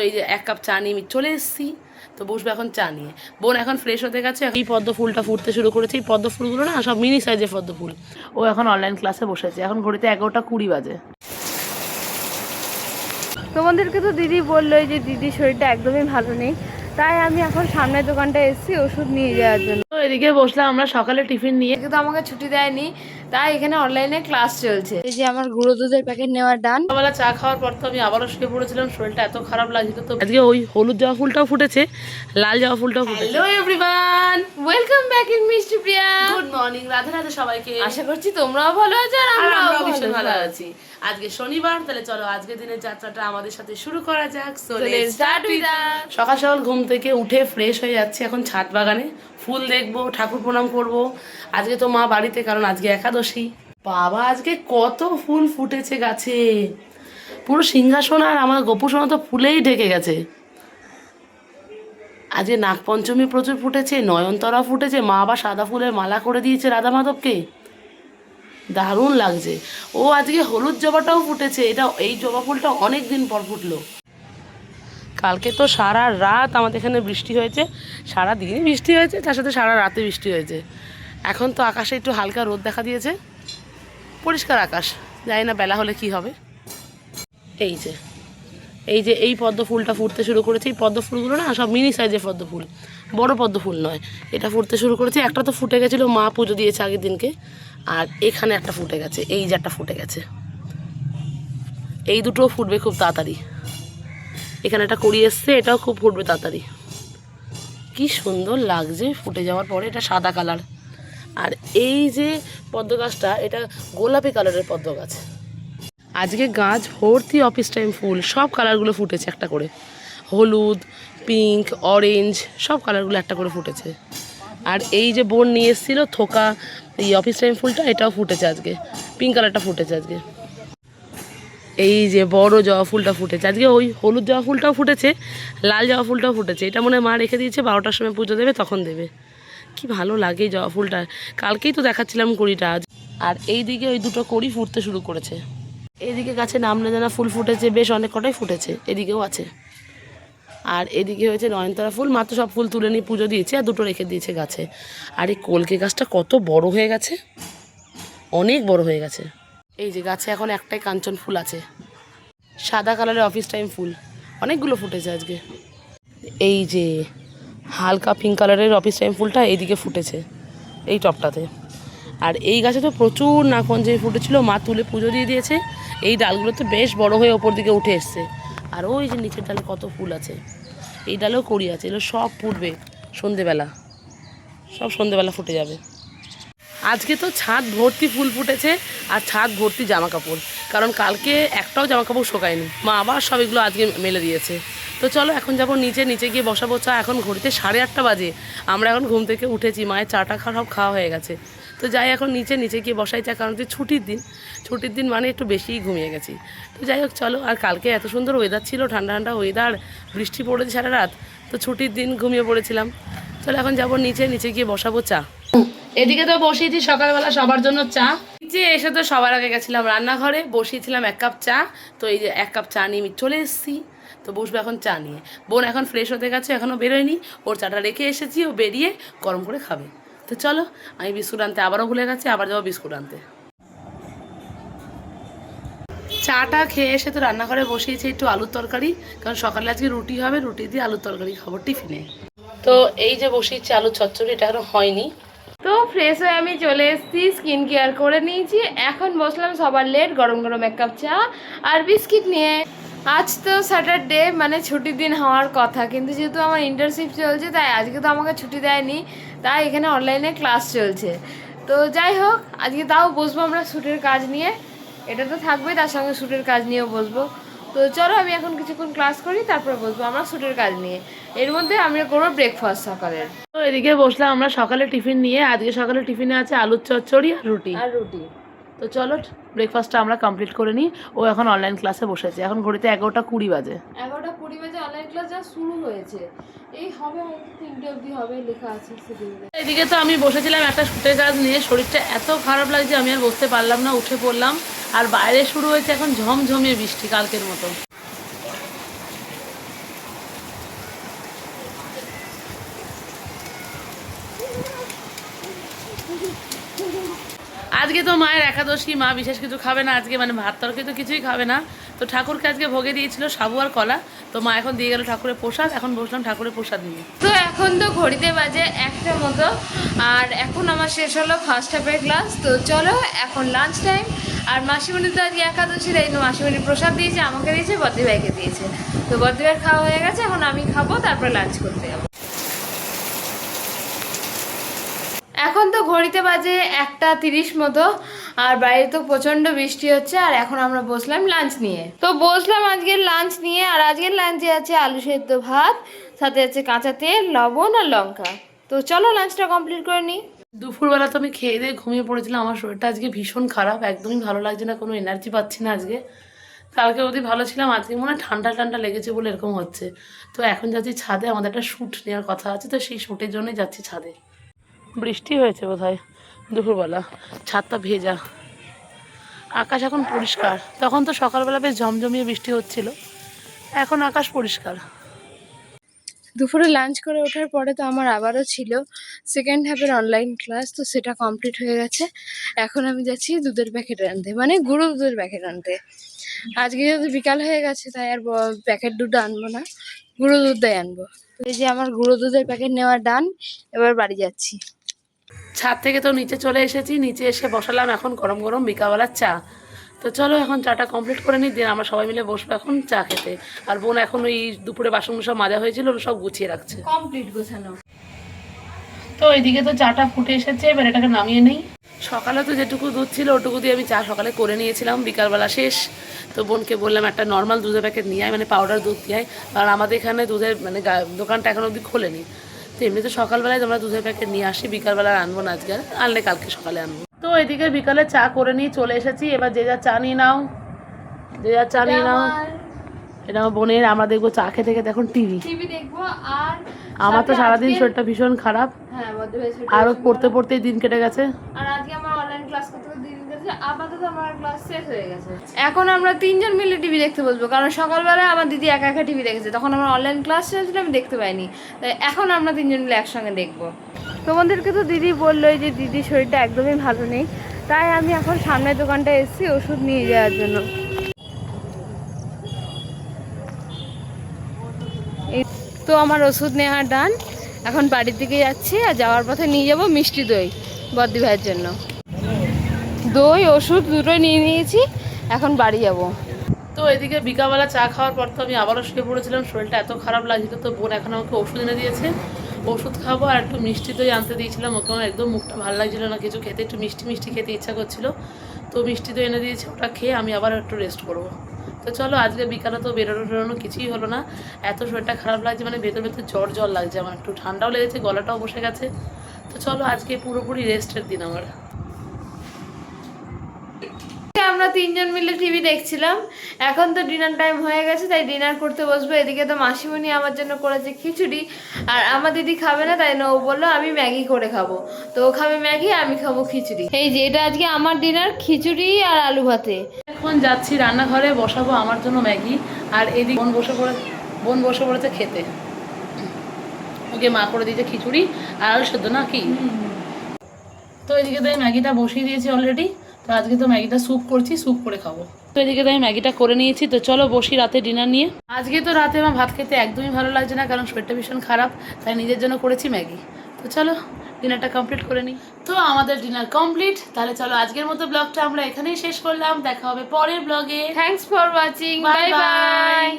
এই যে এক কাপ চা নিয়ে আমি চলে এসেছি, তো বসবো এখন চা নিয়ে। বোন এখন ফ্রেশ হতে গেছে। এই পদ্ম ফুলটা ফুটতে শুরু করেছে। এই পদ্ম ফুলগুলো না সব মিনি সাইজের পদ্ম ফুল। ও এখন অনলাইন ক্লাসে বসেছে। এখন ঘড়িতে 11টা 20 বাজে। তোমাদেরকে তো দিদি বললোই যে দিদির শরীরটা একদমই ভালো নেই, তাই আমি এখন সামনের দোকানটা এসেছি ওষুধ নিয়ে যাওয়ার জন্য। তো এদিকে বসলাম আমরা সকালে টিফিন নিয়ে। কিন্তু আমাকে ছুটি দেয়নি, তাই এখানে অনলাইনে ক্লাস চলছে। এই যে আমার গুঁড়ো দুধের প্যাকেট নেওয়ার ডান। সকালবেলা চা খাওয়ার পর তো আমি আবারও শুয়ে পড়েছিলাম, শরীরটা এত খারাপ লাগছিল। তো আজকে ওই হলুদ জবা ফুলটাও ফুটেছে, লাল জবা ফুলটাও ফুটেছে। Hello everyone, welcome back in মিষ্টি প্রিয়া। গুড মর্নিং, রাধে রাধে সবাইকে। আশা করছি তোমরাও ভালো আছো আর আমরাও ভীষণ ভালো আছি। আজকে শনিবার, তাহলে চলো আজকে দিনের যাত্রাটা আমাদের সাথে শুরু করা যাক। সকাল সকাল ঘুম থেকে উঠে ফ্রেশ হয়ে যাচ্ছি এখন ছাদ বাগানে। ফুল দেখবো, ঠাকুর প্রণাম করব। আজকে তো মা বাড়িতে, কারণ আজকে একাদশী। বাবা আজকে কত ফুল ফুটেছে গাছে, পুরো সিংহাসন আর আমার গোপুসোনা তো ফুলেই ঢেকে গেছে। আজকে নাগপঞ্চমী প্রচুর ফুটেছে, নয়নতারা ফুটেছে। মা আবার সাদা ফুলের মালা করে দিয়েছে রাধা মাধবকে, দারুণ লাগছে। ও আজকে হলুদ জবাটাও ফুটেছে। এই জবা ফুলটা অনেক দিন পর ফুটলো। কালকে তো সারা রাত আমাদের এখানে বৃষ্টি হয়েছে, সারা দিনই বৃষ্টি হয়েছে, তার সাথে সারা রাতে বৃষ্টি হয়েছে। এখন তো আকাশে একটু হালকা রোদ দেখা দিয়েছে, পরিষ্কার আকাশ। জানি না বেলা হলে কি হবে। এই পদ্ম ফুলটা ফুটতে শুরু করেছে। এই পদ্ম ফুলগুলো না সব মিনি সাইজের পদ্ম ফুল, বড় পদ্ম ফুল নয়। এটা ফুটতে শুরু করেছে। একটা তো ফুটে গেছিলো, মা পুজো দিয়েছে আগের দিনকে। আর এখানে একটা ফুটে গেছে, এই যে একটা ফুটে গেছে। এই দুটোও ফুটবে খুব তাড়াতাড়ি। এখানে একটা কড়ি এসছে, এটাও খুব ফুটবে তাড়াতাড়ি। কি সুন্দর লাগছে ফুটে যাওয়ার পরে। এটা সাদা কালার। আর এই যে পদ্ম গাছটা, এটা গোলাপি কালারের পদ্ম গাছ। আজকে গাছ ভর্তি অফিস টাইম ফুল, সব কালারগুলো ফুটেছে একটা করে। হলুদ, পিঙ্ক, অরেঞ্জ, সব কালারগুলো একটা করে ফুটেছে। আর এই যে বোন নিয়ে এসেছিলো থোকা এই অফিস টাইম ফুলটা, এটাও ফুটেছে আজকে। পিঙ্ক কালারটা ফুটেছে আজকে। এই যে বড় জবা ফুলটা ফুটেছে আজকে। ওই হলুদ জবা ফুলটাও ফুটেছে, লাল জবা ফুলটাও ফুটেছে। এটা মনে হয় মা রেখে দিয়েছে, 12টার সময় পুজো দেবে তখন দেবে। কি ভালো লাগে এই জবা ফুলটা। কালকেই তো দেখাচ্ছিলাম কড়িটা আজ। আর এই দিকে ওই দুটো কড়ি ফুটতে শুরু করেছে। এদিকে গাছে নাম না জানা ফুল ফুটেছে, বেশ অনেক কটাই ফুটেছে। এদিকেও আছে। আর এদিকে হয়েছে নয়নতারা ফুল। মাত্র সব ফুল তুলে নিয়ে পুজো দিয়েছে, আর দুটো রেখে দিয়েছে গাছে। আর এই কলকে গাছটা কত বড় হয়ে গেছে, অনেক বড় হয়ে গেছে। এই যে গাছে এখন একটাই কাঞ্চন ফুল আছে, সাদা কালারের অফিস টাইম ফুল। অনেকগুলো ফুটেছে আজকে। এই যে হালকা পিঙ্ক কালারের অফিস টাইম ফুলটা এইদিকে ফুটেছে, এই টপটাতে। আর এই গাছে তো প্রচুর নাগপঞ্চমী ফুটেছিল, মা তুলে পুজো দিয়ে দিয়েছে। এই ডালগুলো তো বেশ বড় হয়ে ওপর দিকে উঠে এসছে। আর ওই যে নিচের ডালে কত ফুল আছে, এই ডালেও কড়ি আছে। এগুলো সব ফুটবে সন্ধেবেলা, সব সন্ধেবেলা ফুটে যাবে। আজকে তো ছাদ ভর্তি ফুল ফুটেছে, আর ছাদ ভর্তি জামা কাপড়, কারণ কালকে একটাও জামা কাপড় শোকায়নি। মা আবার সব এগুলো আজকে মেলে দিয়েছে। তো চলো এখন যাবো নিচে গিয়ে বসাবো চা। এখন ঘড়িতে 8:30 বাজে। আমরা এখন ঘুম থেকে উঠেছি, মায়ের চাটা সব খাওয়া হয়ে গেছে। তো যাই এখন নিচে গিয়ে বসাই চা, কারণ ছুটির দিন মানে একটু বেশিই ঘুমিয়ে গেছি। তো যাই হোক চলো। আর কালকে এত সুন্দর ওয়েদার ছিল, ঠান্ডা ঠান্ডা ওয়েদার, বৃষ্টি পড়েছে সারা রাত। তো ছুটির দিন ঘুমিয়ে পড়েছিলাম। চলো এখন যাবো নিচে গিয়ে বসাবো চা। এদিকে তো বসিয়েছি সকালবেলা সবার জন্য চা। নিচে এসে তো সবার আগে গেছিলাম রান্নাঘরে, বসিয়েছিলাম 1 কাপ চা। তো এই যে 1 কাপ চা নিয়ে আমি চলে এসেছি, তো বসবো এখন চা নিয়ে। বোন এখন ফ্রেশ হতে গেছে, এখনও বেরোয়নি। ওর চাটা রেখে এসেছি, ও বেরিয়ে গরম করে খাবে। তো চলো, আমি বিস্কুট আনতে আবারও ভুলে গেছি, আবার যাবো বিস্কুট আনতে। চাটা খেয়ে এসে তো রান্নাঘরে বসিয়েছি একটু আলুর তরকারি, কারণ সকালে আজকে রুটি হবে, রুটি দিয়ে আলুর তরকারি খাবো টিফিনে। তো এই যে বসিয়েছি আলুর চচ্চড়ি, এটা এখনো হয়নি। তো ফ্রেশ হয়ে আমি চলে এসেছি, স্কিন কেয়ার করে নিয়েছি। এখন বসলাম সবার লেট, গরম গরম 1 কাপ চা আর বিস্কিট নিয়ে। আজ তো স্যাটারডে, মানে ছুটির দিন হওয়ার কথা, কিন্তু যেহেতু আমার ইন্টার্নশিপ চলছে তাই আজকে তো আমাকে ছুটি দেয়নি, তাই এখানে অনলাইনে ক্লাস চলছে। তো যাই হোক, আজকে তাও বসবো আমরা শ্যুটের কাজ নিয়ে। এটা তো থাকবেই, তার সঙ্গে শ্যুটের কাজ নিয়েও বসবো। তো চলো আমি এখন কিছুক্ষণ ক্লাস করি, তারপরে বসবো আমরা শ্যুটের কাজ নিয়ে। এর মধ্যে আমি করবো ব্রেকফাস্ট সকালের। তো এদিকে বসলাম আমরা সকালে টিফিন নিয়ে। আজকে সকালে টিফিনে আছে আলুর চচ্চড়ি আর রুটি। তো চলো ব্রেকফাস্টটা আমরা কমপ্লিট করে নিই। ও এখন অনলাইন ক্লাসে বসেছে। এখন ঘড়িতে 11টা 20 বাজে। 11টা 20 বাজে অনলাইন ক্লাস যা শুরু হয়েছে। এই হবে 3টে অবধি হবে, লেখা আছে শিডিউলে। এদিকে তো আমি বসেছিলাম একটা শুটের কাজ নিয়ে। শরীরটা এত খারাপ লাগছে, আমি আর বসতে পারলাম না, উঠে পড়লাম। আর বাইরে শুরু হয়েছে এখন ঝমঝমিয়ে বৃষ্টি, কালকের মতো। আজকে তো মায়ের একাদশী, মা বিশেষ কিছু খাবে না আজকে, মানে ভাত তরকারি তো কিছুই খাবে না। তো ঠাকুরকে আজকে ভোগে দিয়েছিল সাবু আর কলা, তো মা এখন দিয়ে গেল ঠাকুরের প্রসাদ। এখন বসলাম ঠাকুরের প্রসাদ নিয়ে। তো এখন তো ঘড়িতে বাজে 1টা মতো, আর এখন আমার শেষ হলো ফার্স্ট হাফের ক্লাস। তো চলো এখন লাঞ্চ টাইম। আর মাসিমণি তো আজকে একাদশী, তাই তো মাসিমণি প্রসাদ দিয়েছে, আমাকে দিয়েছে, বদ্রি ভাইকে দিয়েছে। তো বদ্রি ভাইয়ের খাওয়া হয়ে গেছে, এখন আমি খাবো, তারপরে লাঞ্চ করতে যাবো। এখন তো ঘড়িতে বাজে 1:30 মতো, আর বাইরে তো প্রচন্ড বৃষ্টি হচ্ছে। আর এখন আমরা বসলাম লাঞ্চ নিয়ে। তো বসলাম আজকের লাঞ্চ নিয়ে, আর আজকের লাঞ্চে আছে আলু সেদ্ধ ভাত, সাথে আছে কাঁচা তেল, লবণ আর লঙ্কা। তো চলো লাঞ্চটা কমপ্লিট করে নিই। দুপুরবেলা তো আমি খেয়ে দিয়ে ঘুমিয়ে পড়েছিলাম। আমার শরীরটা আজকে ভীষণ খারাপ, একদমই ভালো লাগছে না, কোনো এনার্জি পাচ্ছি না আজকে। কালকে অবধি ভালো ছিলাম, আজকে মনে হয় ঠান্ডা ঠান্ডা লেগেছে বলে এরকম হচ্ছে। তো এখন যাচ্ছি ছাদে, আমাদের একটা শ্যুট নেওয়ার কথা আছে, তো সেই শ্যুটের জন্যই যাচ্ছি ছাদে। বৃষ্টি হয়েছে বোধহয় দুপুরবেলা, ছাদটা ভেজা, আকাশ এখন পরিষ্কার। তখন তো সকালবেলা বেশ ঝমঝমিয়ে বৃষ্টি হচ্ছিল, এখন আকাশ পরিষ্কার। দুপুরে লাঞ্চ করে ওঠার পরে তো আমার আবারও ছিল সেকেন্ড হাফের অনলাইন ক্লাস, তো সেটা কমপ্লিট হয়ে গেছে। এখন আমি যাচ্ছি দুধের প্যাকেট আনতে, মানে গুঁড়ো দুধের প্যাকেট আনতে। আজকে যেহেতু বিকাল হয়ে গেছে, তাই আর প্যাকেট দুধ আনবো না, গুঁড়ো দুধটাই আনবো। এই যে আমার গুঁড়ো দুধের প্যাকেট নেওয়া ডান, এবার বাড়ি যাচ্ছি। ছাদ থেকে তো নিচে চলে এসেছি, নিচে এসে বসালাম এখন গরম গরম বিকালবেলার চা। তো চলো এখন চাটা কমপ্লিট করে নিই, দিয়ে আমরা সবাই মিলে বসবো এখন চা খেতে। আর বোন এখন ওই দুপুরে বাসন সব মাজা হয়েছিল, ওগুলো সব গুছিয়ে রাখছে। কমপ্লিট গোছানো। তো এইদিকে তো চাটা ফুটে এসেছে, এবার এটাকে নামিয়ে নেই। সকালে তো যেটুকু দুধ ছিল ওটুকু দিয়ে আমি চা সকালে করে নিয়েছিলাম, বিকালবেলা শেষ। তো বোনকে বললাম একটা নর্মাল দুধের প্যাকেট নিয়ে আয়, মানে পাউডার দুধ দিয়ে আয়, কারণ আমাদের এখানে দুধের মানে দোকানটা এখন অবধি খোলেনি। তো এমনিতে সকালবেলায় তোমরা দুধের প্যাকেট নিয়ে আসি, বিকালবেলা আনবো না আজকে, আনলে কালকে সকালে আনবো। তো এদিকে বিকালে চা করে নিয়ে চলে এসেছি, এবার যে যা চা নিয়ে নাও, যে যা চা নিয়ে নাও। এটা আমার বোনের, আমরা দেখবো চা খেতে খেতে এখন টিভি দেখবো। আর আমার তো সারাদিন শরীরটা ভীষণ খারাপ, হ্যাঁ, আরও পড়তে পড়তেই দিন কেটে গেছে। আর আজকে আমার অনলাইন ক্লাস করতে করতে দিন গেছে, আপাতত আমার ক্লাস শেষ হয়ে গেছে। এখন আমরা 3জন মিলে টিভি দেখতে বসবো, কারণ সকালবেলায় আমার দিদি একা একা টিভি দেখেছে, তখন আমার অনলাইন ক্লাস চলছিল, আমি দেখতে পাইনি। তাই এখন আমরা 3জন মিলে একসঙ্গে দেখবো। তোমাদেরকে তো দিদি বললোই যে দিদির শরীরটা একদমই ভালো নেই, তাই আমি এখন সামনের দোকানটা এসেছি ওষুধ নিয়ে যাওয়ার জন্য। তো আমার ওষুধ নেওয়া ডান, এখন বাড়ির দিকে যাচ্ছি। আর যাওয়ার পথে নিয়ে যাব মিষ্টি দই বদ্দি ভাইয়ের জন্য। দই ওষুধ দুটোই নিয়ে নিয়েছি, এখন বাড়ি যাব। তো এদিকে বিকালবেলা চা খাওয়ার পর তো আমি আবারও শুয়ে পড়েছিলাম, শরীরটা এত খারাপ লাগছিল। তো বোন এখন আমাকে ওষুধ এনে দিয়েছে, ওষুধ খাবো। আর একটু মিষ্টি দই আনতে দিয়েছিলাম ওকে, আমার একদম মুখটা ভালো লাগছিল না কিছু খেতে, একটু মিষ্টি মিষ্টি খেতে ইচ্ছা করছিল। তো মিষ্টি দই এনে দিয়েছে, ওটা খেয়ে আমি আবার একটু রেস্ট করবো। তো চলো আজকে বিকালে তো বেরোনো কিছুই হলো না, এত শরীরটা খারাপ লাগছে, মানে ভেতর ভেতর জ্বর লাগছে আমার, একটু ঠান্ডাও লেগেছে, গলাটাও বসে গেছে। তো চলো আজকে পুরোপুরি রেস্টের দিন আমার। আমরা 3জন মিলে টিভি দেখছিলাম, এখন তো ডিনার টাইম হয়ে গেছে, তাই ডিনার করতে বসবো। এদিকে তো মাসিমণি আমার জন্য করেছে খিচুড়ি, আর আমার দিদি খাবে না, তাই না ও বললো আমি ম্যাগি করে খাবো। তো ও খাবে ম্যাগি, আমি খাবো খিচুড়ি। এই যে এটা আজকে আমার ডিনার, খিচুড়ি আর আলু ভাতে। এখন যাচ্ছি রান্নাঘরে, বসাবো আমার জন্য ম্যাগি। আর এদিকে বোন বসে পড়েছে খেতে, ওকে মা করে দিয়েছে খিচুড়ি আর আলু সেদ্ধ না কি। তো এদিকে তো আমি ম্যাগিটা বসিয়ে দিয়েছি অলরেডি। তো আজকে তো ম্যাগিটা স্যুপ করছি, স্যুপ করে খাবো। তো এদিকে তো আমি ম্যাগিটা করে নিয়েছি। তো চলো বসি রাতে ডিনার নিয়ে। আজকে তো রাতে আমার ভাত খেতে একদমই ভালো লাগছে না, কারণ শরীরটা ভীষণ খারাপ, তাই নিজের জন্য করেছি ম্যাগি। তো চলো ডিনারটা কমপ্লিট করে নিই। তো আমাদের ডিনার কমপ্লিট, তাহলে চলো আজকের মতো ব্লগটা আমরা এখানেই শেষ করলাম, দেখা হবে পরের ব্লগে। Thanks for watching, bye bye.